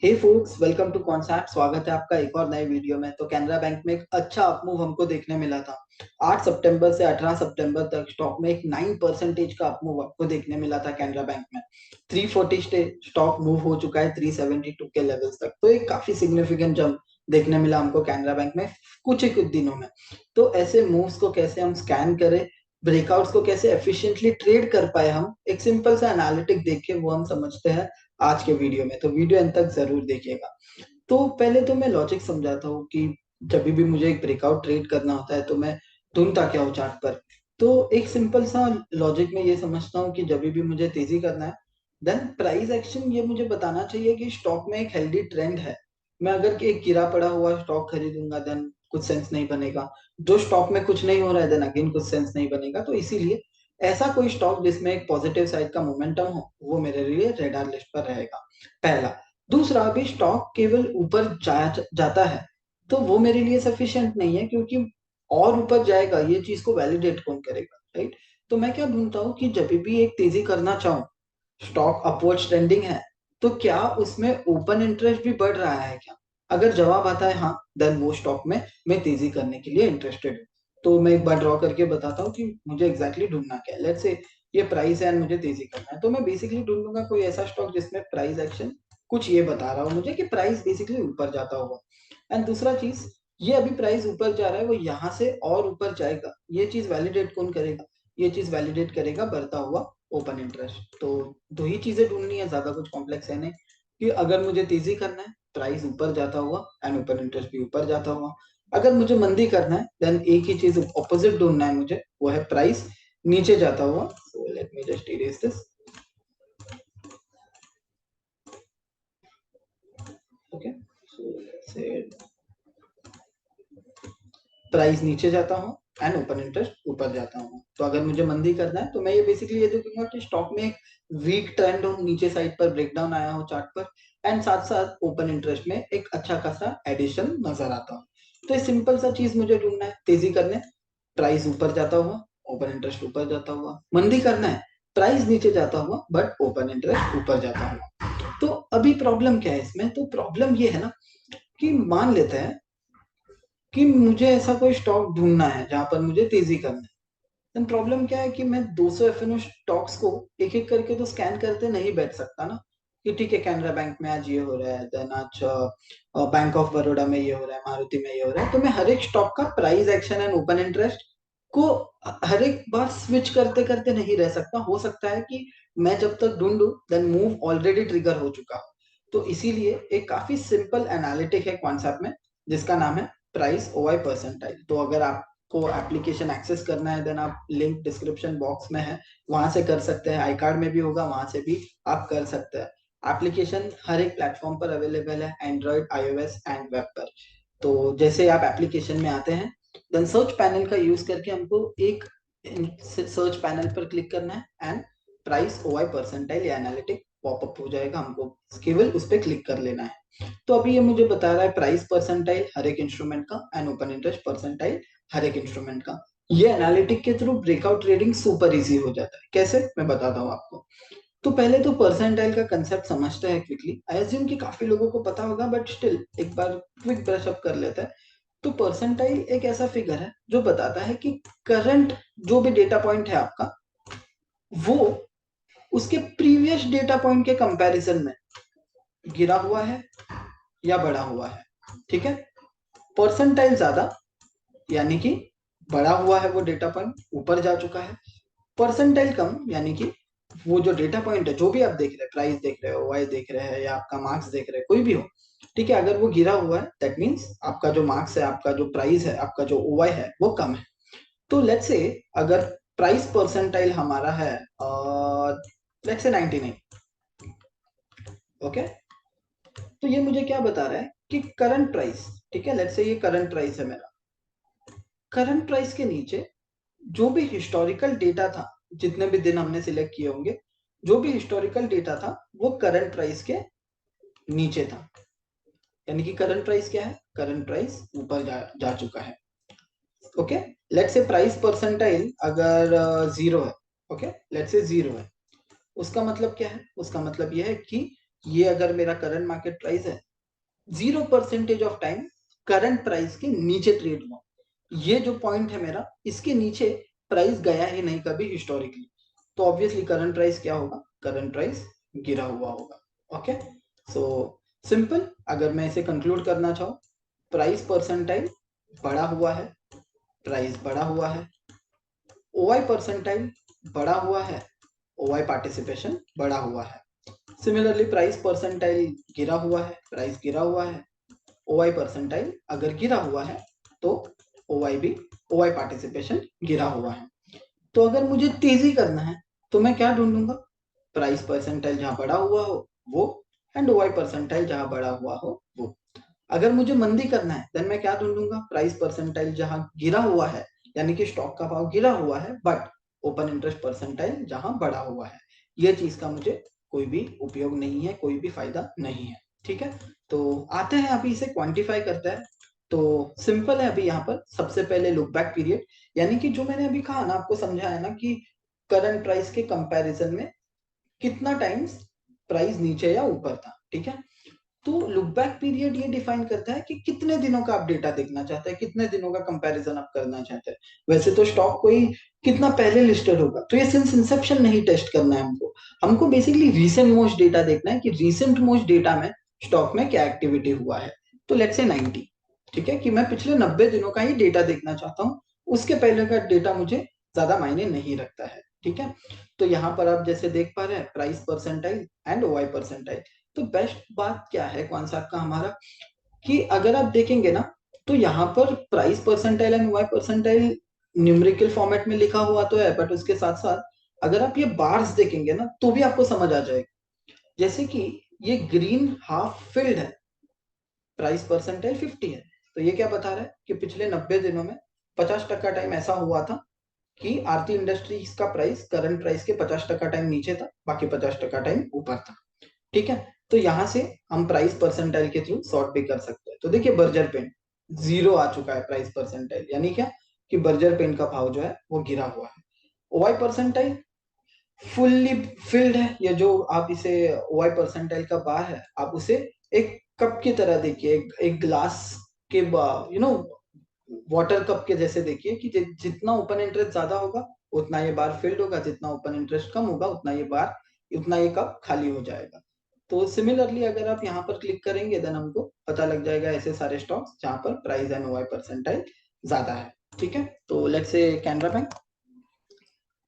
Hey folks, welcome to concept. स्वागत है आपका एक और नए वीडियो में। तो कैनरा बैंक में एक अच्छा अपमूव हमको देखने मिला था। 8 सितंबर से 18 सितंबर तक स्टॉक में एक 9% का अपमूव आपको देखने मिला था कैनरा बैंक में। 340 स्टॉक मूव हो चुका है 372 के लेवल्स तक। तो एक काफी सिग्निफिकेंट जंप देखने मिला हमको कैनरा बैंक में कुछ ही कुछ दिनों में। तो ऐसे मूव्स को कैसे हम स्कैन करें, ब्रेकआउट्स को कैसे एफिशिएंटली ट्रेड कर पाए, हम एक सिंपल सा एनालिटिक देख के वो हम समझते हैं आज के वीडियो में। तो वीडियो अंत तक जरूर देखिएगा। तो पहले तो मैं लॉजिक समझाता हूँ कि जब भी मुझे एक ब्रेकआउट ट्रेड करना होता है तो मैं ढूंढता क्या हूँ चार्ट पर। तो एक सिंपल सा लॉजिक में ये समझता हूँ कि जब भी मुझे तेजी करना है, देन प्राइस एक्शन ये मुझे बताना चाहिए कि स्टॉक में एक हेल्दी ट्रेंड है। मैं अगर एक गिरा पड़ा हुआ स्टॉक खरीदूंगा देन कुछ सेंस नहीं बनेगा। जो स्टॉक में कुछ नहीं हो रहा है देन अगेन कुछ सेंस नहीं बनेगा। तो इसीलिए ऐसा कोई स्टॉक जिसमें एक पॉजिटिव साइड का मोमेंटम हो वो मेरे लिए रेडार लिस्ट पर रहेगा, पहला। दूसरा, अभी स्टॉक केवल ऊपर जाता है तो वो मेरे लिए सफिशिएंट नहीं है, क्योंकि और ऊपर जाएगा ये चीज को वैलिडेट कौन करेगा, राइट। तो मैं क्या ढूंढता हूँ कि जब भी एक तेजी करना चाहूँ, स्टॉक अपवर्ड ट्रेंडिंग है, तो क्या उसमें ओपन इंटरेस्ट भी बढ़ रहा है क्या। अगर जवाब आता है हाँ, देन वो स्टॉक में मैं तेजी करने के लिए इंटरेस्टेड हूँ। तो मैं एक बार ड्रॉ करके बताता हूँ कि मुझे एग्जैक्टली ढूंढना क्या है। लेट्स से ये प्राइस है एंड मुझे तेजी करना है, तो मैं बेसिकली ढूंढूंगा कोई ऐसा स्टॉक जिसमें प्राइस एक्शन कुछ ये बता रहा हो मुझे कि प्राइस बेसिकली ऊपर जाता होगा। एंड दूसरा चीज, ये अभी प्राइस ऊपर जा रहा है, वो यहाँ से और ऊपर जाएगा, ये चीज वैलिडेट कौन करेगा। ये चीज वैलिडेट करेगा बढ़ता हुआ ओपन इंटरेस्ट। तो दो ही चीजें ढूंढनी है, ज्यादा कुछ कॉम्प्लेक्स है नहीं। कि अगर मुझे तेजी करना है, प्राइस ऊपर जाता हुआ एंड ओपन इंटरेस्ट भी ऊपर जाता हुआ। अगर मुझे मंदी करना है देन एक ही चीज ऑपोजिट ढूंढना है मुझे, वो है प्राइस नीचे जाता हुआ। So let me just erase this. Okay, so price नीचे जाता हूँ एंड ओपन इंटरेस्ट ऊपर जाता हूँ। तो अगर मुझे मंदी करना है तो मैं ये बेसिकली ये देखूंगा कि स्टॉक में एक वीक ट्रेंड हो, नीचे साइड पर ब्रेकडाउन आया हो चार्ट पर, एंड साथ साथ ओपन इंटरेस्ट में एक अच्छा खासा एडिशन नजर आता हो। तो ये सिंपल सा चीज मुझे ढूंढना है तेजी करने, प्राइस ऊपर जाता हुआ, ओपन इंटरेस्ट ऊपर जाता हुआ। मंदी करना है, प्राइस नीचे जाता हुआ बट ओपन इंटरेस्ट ऊपर जाता हुआ। तो अभी प्रॉब्लम क्या है इसमें, तो प्रॉब्लम ये है ना कि मान लेते हैं कि मुझे ऐसा कोई स्टॉक ढूंढना है जहां पर मुझे तेजी करना है। देन प्रॉब्लम क्या है कि मैं 200 एफएनओ स्टॉक्स को एक एक करके तो स्कैन करते नहीं बैठ सकता ना। कि ठीक है, कैनरा बैंक में आज ये हो रहा है, देन आज बैंक ऑफ बड़ौदा में ये हो रहा है, मारुति में ये हो रहा है। तो मैं हर एक स्टॉक का price action and open interest को हर एक बार स्विच करते करते नहीं रह सकता। हो सकता है कि मैं जब तक ढूंढूं देन मूव ऑलरेडी ट्रिगर हो चुका हो। तो इसीलिए एक काफी सिंपल एनालिटिक है कॉन्सेप्ट में, जिसका नाम है प्राइस ओवाई परसेंटाइल। तो अगर आपको एप्लीकेशन एक्सेस करना है देन आप लिंक डिस्क्रिप्शन बॉक्स में है, वहां से कर सकते हैं। आई कार्ड में भी होगा, वहां से भी आप कर सकते हैं। एप्लीकेशन हर एक प्लेटफॉर्म पर अवेलेबल है, एंड्रॉइड, आईओएस एंड वेब पर। तो जैसे आप एप्लीकेशन में आते हैं देन सर्च पैनल का यूज करके हमको एक सर्च पैनल पर क्लिक करना है एंड प्राइस ओवाई परसेंटाइल या एनालिटिक पॉपअप हो जाएगा, हमको केवल उस पर क्लिक कर लेना है। तो अभी ये मुझे बता रहा है प्राइस परसेंटाइल हर एक इंस्ट्रूमेंट का एंड ओपन इंटरेस्ट परसेंटाइल हर एक इंस्ट्रूमेंट का। ये एनालिटिक के through breakout trading super easy हो जाता है। कैसे, मैं बताता हूँ आपको। तो पहले तो परसेंटाइल का कंसेप्ट समझते हैं क्विकली। आई अज्यूम कि काफी लोगों को पता होगा बट स्टिल एक बार क्विक ब्रश अप कर लेते हैं। तो परसेंटाइल एक ऐसा फिगर है जो बताता है कि करंट जो भी डेटा पॉइंट है आपका, वो उसके प्रीवियस डेटा पॉइंट के कंपैरिजन में गिरा हुआ है या बढ़ा हुआ है। ठीक है, परसेंटाइल ज्यादा यानी कि बढ़ा हुआ है वो डेटा पॉइंट, ऊपर जा चुका है। परसेंटाइल कम यानी कि वो जो डेटा पॉइंट है, जो भी आप देख रहे हैं, प्राइस देख रहे हो, वाई देख रहे हैं या आपका मार्क्स देख रहे हैं, कोई भी हो, ठीक है, अगर वो गिरा हुआ है दैट मीन्स आपका जो मार्क्स है, आपका जो प्राइस है, आपका जो ओवाई है वो कम है। तो लेट्स से अगर प्राइस परसेंटाइल हमारा है लेट्स से 99, ओके। तो ये मुझे क्या बता रहा है कि करंट प्राइस, ठीक है, लेट्स से ये करंट प्राइस है मेरा। करंट प्राइस के नीचे जो भी हिस्टोरिकल डेटा था, जितने भी दिन हमने सिलेक्ट किए होंगे, जो भी हिस्टोरिकल डेटा था वो करंट प्राइस के नीचे था। यानी कि करंट प्राइस क्या है, करंट प्राइस ऊपर जा चुका है। Okay, let's say price percentile अगर जीरो है, ओके, लेट्स से जीरो है, उसका मतलब क्या है, उसका मतलब यह है कि ये अगर मेरा करंट मार्केट प्राइस है, 0% ऑफ टाइम करंट प्राइस के नीचे ट्रेड हुआ, ये जो पॉइंट है मेरा, इसके नीचे प्राइस गया ही नहीं कभी हिस्टोरिकली, तो ऑब्वियसली करंट प्राइस क्या होगा, करंट प्राइस गिरा हुआ होगा। ओके, सो सिंपल, अगर मैं इसे कंक्लूड करना चाहूँ, प्राइस परसेंटाइल बड़ा हुआ है, प्राइस बड़ा हुआ है, ओवाई परसेंटाइल बड़ा हुआ है, ओवाई पार्टिसिपेशन बड़ा हुआ है। सिमिलरली प्राइस परसेंटाइल गिरा हुआ है, प्राइस गिरा हुआ है, ओवाई परसेंटाइल अगर गिरा हुआ है तो ओवाई भी, ओवाई पार्टिसिपेशन गिरा हुआ है। तो अगर मुझे तेजी करना है तो मैं क्या ढूंढूंगा, प्राइस परसेंटाइल जहां बड़ा हुआ हो वो, एंड ओवाई परसेंटाइल जहां बड़ा हुआ हो वो। अगर मुझे मंदी करना है देन मैं क्या ढूंढूंगा, प्राइस परसेंटाइल जहां गिरा हुआ है, यानी कि स्टॉक का भाव गिरा हुआ है, बट ओपन इंटरेस्ट परसेंटाइल जहां बढ़ा हुआ है। ये चीज का मुझे कोई भी उपयोग नहीं है, कोई भी फायदा नहीं है। ठीक है, तो आते हैं अभी इसे क्वांटिफाई करते हैं। तो सिंपल है, अभी यहाँ पर सबसे पहले लुक बैक पीरियड, यानी कि जो मैंने अभी कहा ना, आपको समझाया ना कि करंट प्राइस के कंपैरिजन में कितना टाइम्स प्राइस नीचे या ऊपर था। ठीक है, तो लुक बैक पीरियड ये डिफाइन करता है कि कितने दिनों का आप डेटा देखना चाहते हैं, कितने दिनों का कंपैरिजन आप करना चाहते हैं। वैसे तो स्टॉक कोई कितना पहले लिस्टेड होगा, तो ये सिंस इंसेप्शन नहीं टेस्ट करना है हमको, हमको बेसिकली रीसेंट मोस्ट डेटा देखना है कि रीसेंट मोस्ट डेटा में स्टॉक में क्या एक्टिविटी हुआ है। तो लेट्स से 90, ठीक है, कि मैं पिछले 90 दिनों का ही डेटा देखना चाहता हूँ, उसके पहले का डेटा मुझे ज्यादा मायने नहीं रखता है। ठीक है, तो यहाँ पर आप जैसे देख पा रहे हैं प्राइस परसेंटाइल एंड ओवाई परसेंटाइल। तो बेस्ट बात क्या है कॉन्सेप्ट का हमारा, कि अगर आप देखेंगे ना, तो यहाँ पर price percentile and Y percentile numerical format में लिखा हुआ तो है, बट उसके साथ साथ अगर आप ये बार्स देखेंगे ना तो भी आपको समझ आ जाएगा। जैसे कि ये ग्रीन हाफ फिल्ड है, प्राइस परसेंटाइल 50 है, तो ये क्या बता रहा है कि पिछले 90 दिनों में 50% टाइम ऐसा हुआ था कि आरती इंडस्ट्रीज का प्राइस करंट प्राइस के 50% टाइम नीचे था, बाकी 50% टाइम ऊपर था। ठीक है, तो यहां से हम प्राइस परसेंटाइल के थ्रू सॉर्ट भी कर सकते हैं। तो देखिए बर्जर पेन 0 आ चुका है प्राइस परसेंटाइल, यानी क्या कि बर्जर पेन का भाव जो है वो गिरा हुआ है। ओवाई परसेंटाइल फुल्ली फिल्ड है, ये जो आप इसे ओवाई परसेंटाइल का बार है, आप उसे एक कप की तरह देखिए, एक ग्लास के वाटर कप के जैसे देखिए कि जितना ओपन इंटरेस्ट ज्यादा होगा उतना ये बार फिल्ड होगा, जितना ओपन इंटरेस्ट कम होगा उतना ये बार, उतना ये कप खाली हो जाएगा। तो सिमिलरली अगर आप यहाँ पर क्लिक करेंगे देन हमको पता लग जाएगा ऐसे सारे स्टॉक्स जहां पर प्राइस एंड ओआई परसेंटाइल ज्यादा है। ठीक है, तो लेट्स से कैनरा बैंक।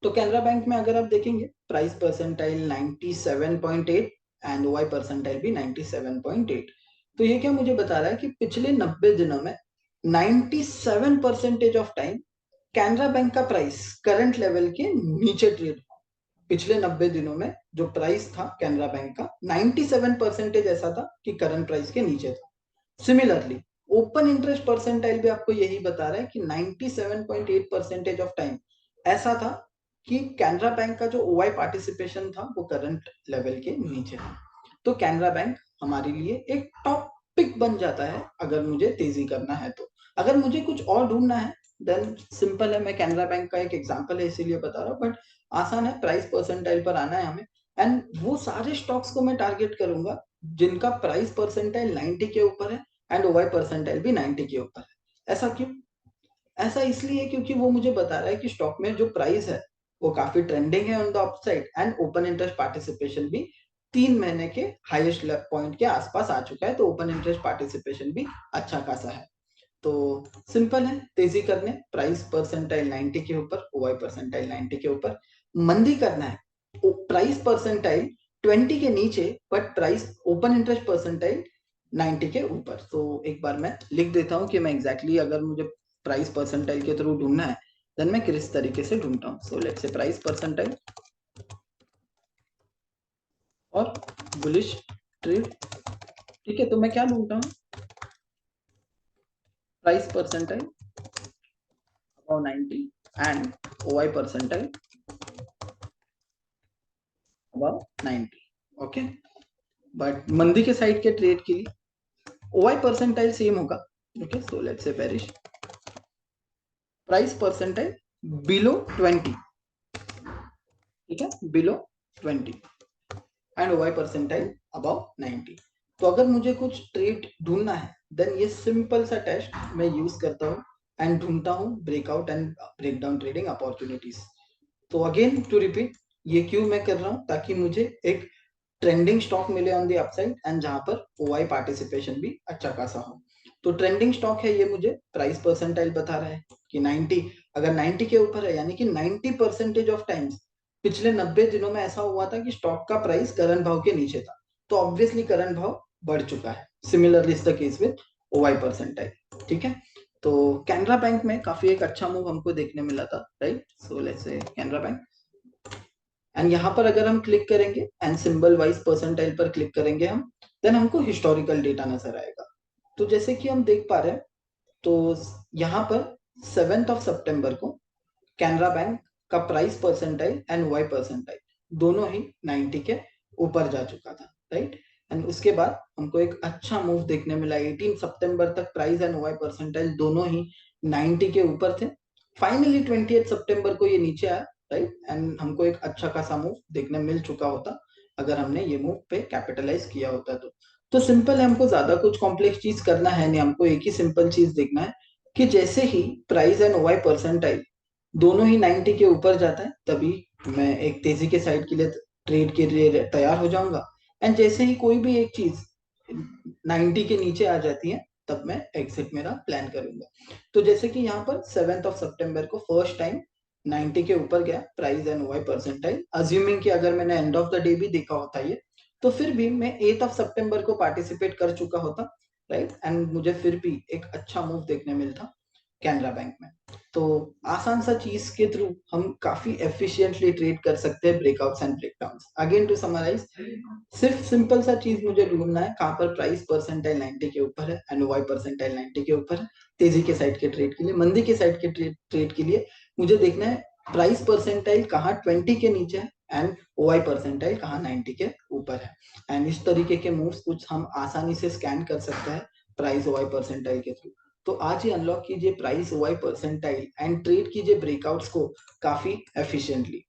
तो कैनरा बैंक में अगर आप देखेंगे price percentile 97.8 and OI percentile भी 97.8। तो ये क्या मुझे बता रहा है कि पिछले 90 दिनों में 97% ऑफ टाइम कैनरा बैंक का प्राइस करंट लेवल के नीचे ट्रेड हुआ। पिछले 90 दिनों में जो प्राइस था कैनरा बैंक का 97% ऐसा था कि करंट प्राइस के नीचे था। सिमिलरली ओपन इंटरेस्ट परसेंटाइल भी आपको यही बता रहा है कि 97.8% ऑफ टाइम ऐसा था कि कैनरा बैंक का जो ओवाई पार्टिसिपेशन था वो करंट लेवल के नीचे था। तो कैनरा बैंक हमारे लिए एक टॉप पिक बन जाता है अगर मुझे तेजी करना है तो। अगर मुझे कुछ और ढूंढना है देन सिंपल है, मैं कैनरा बैंक का एक एग्जांपल है इसीलिए बता रहा हूँ, बट आसान है, प्राइस परसेंटाइल पर आना है हमें, एंड वो सारे स्टॉक्स को मैं टारगेट करूंगा जिनका प्राइस परसेंटाइल 90 के ऊपर है एंड ओवाई परसेंटाइल भी 90 के ऊपर है। ऐसा क्यों, ऐसा इसलिए क्योंकि वो मुझे बता रहा है कि स्टॉक में जो प्राइस है वो काफी ट्रेंडिंग है on the upside, and open interest participation भी 3 महीने के हाईएस्ट पॉइंट के आसपास आ चुका है, तो ओपन इंटरेस्ट पार्टिसिपेशन भी अच्छा खासा है। तो सिंपल है, तेजी करने प्राइस परसेंटाइल 90 के ऊपर, ओवाई परसेंटाइल 90 के ऊपर। मंदी करना है प्राइस परसेंटाइल 20 के नीचे but price open interest percentile 90 के ऊपर। तो एक बार मैं लिख देता हूं कि मैं एग्जैक्टली अगर मुझे प्राइस परसेंटाइल के थ्रू ढूंढना है देन मैं किस तरीके से ढूंढता हूँ। So let's say price percentile और बुलिश ट्रेड। ठीक है, तो मैं क्या ढूंढता हूँ, price percentile above 90 and OI percentile above 90। Okay, but मंदी के साइड के ट्रेड के लिए OI परसेंटाइल सेम होगा। Okay, so let's say bearish price percentile below 20। ठीक है, below 20। And OI percentile above 90। तो अगर मुझे कुछ ट्रेड ढूंढना है देन ये सिंपल सा टेस्ट मैं यूज करता हूँ एंड ढूंढता हूँ breakout and breakdown trading opportunities. तो अगेन टू रिपीट, ये क्यों मैं कर रहा हूँ, ताकि मुझे एक ट्रेंडिंग स्टॉक मिले ऑन द अपसाइड एंड जहां पर OI पार्टिसिपेशन भी अच्छा खासा हो। तो ट्रेंडिंग स्टॉक है, ये मुझे प्राइस परसेंटाइल बता रहा है कि 90, अगर 90 के ऊपर है यानी कि 90% ऑफ टाइम्स पिछले 90 दिनों में ऐसा हुआ था कि स्टॉक का प्राइस करंट भाव के नीचे था, तो ऑब्वियसली करंट भाव बढ़ चुका है। Similarly is the case with OI percentile. ठीक है, तो कैनरा बैंक में काफी एक अच्छा मूव हमको देखने मिला था, right. So let's say Canara bank, and यहाँ पर अगर हम क्लिक करेंगे एंड सिंबल वाइज परसेंटाइल पर क्लिक करेंगे हम, देन हमको हिस्टोरिकल डेटा नजर आएगा। तो जैसे कि हम देख पा रहे हैं, तो यहाँ पर 7 सितंबर को कैनरा बैंक का price percentile and OI percentile दोनों ही 90 के ऊपर जा चुका था, राइट। एंड उसके बाद हमको एक अच्छा मूव देखने मिला, 18 सितंबर तक प्राइस एंड OI परसेंटाइल दोनों ही 90 के ऊपर थे। फाइनली 28 सितंबर को ये नीचे आया, राइट, एंड हमको एक अच्छा खासा मूव देखने मिल चुका होता अगर हमने ये मूव पे कैपिटलाइज किया होता। तो सिंपल है, हमको ज्यादा कुछ कॉम्प्लेक्स चीज करना है नहीं, हमको एक ही सिंपल चीज देखना है कि जैसे ही प्राइस एंड OI परसेंटाइल दोनों ही 90 के ऊपर जाता है तभी मैं एक तेजी के साइड के लिए ट्रेड के लिए तैयार हो जाऊंगा, एंड जैसे ही कोई भी एक चीज 90 के नीचे आ जाती है तब मैं एग्जिट मेरा प्लान करूंगा। तो जैसे कि यहाँ पर 7 सितंबर को फर्स्ट टाइम 90 के ऊपर गया price and OI percentile, assuming कि अगर मैंने एंड ऑफ द डे भी देखा होता ये, तो फिर भी मैं 8 सितंबर को पार्टिसिपेट कर चुका होता, राइट, एंड मुझे फिर भी एक अच्छा मूव देखने मिलता कैनरा बैंक में। तो आसान सा चीज के थ्रू हम काफी एफिशिएंटली ट्रेड कर सकते हैं breakouts and breakdowns. Again to summarize, सिर्फ सिंपल सा चीज मुझे ढूंढना है कहाँ पर प्राइस परसेंटाइल 90 के ऊपर है एंड OI परसेंटाइल 90 के ऊपर है। तेजी के साइड के ट्रेड के लिए, मंदी के साइड के ट्रेड के लिए मुझे देखना है प्राइस परसेंटाइल कहाँ 20 के नीचे है एंड OI परसेंटाइल कहाँ 90 के ऊपर है। एंड इस तरीके के मूव्स कुछ हम आसानी से स्कैन कर सकते हैं प्राइस OI परसेंटाइल के थ्रू। तो आज ही अनलॉक कीजिए price OI percentile and trade कीजिए ब्रेकआउट्स को काफी एफिशिएंटली।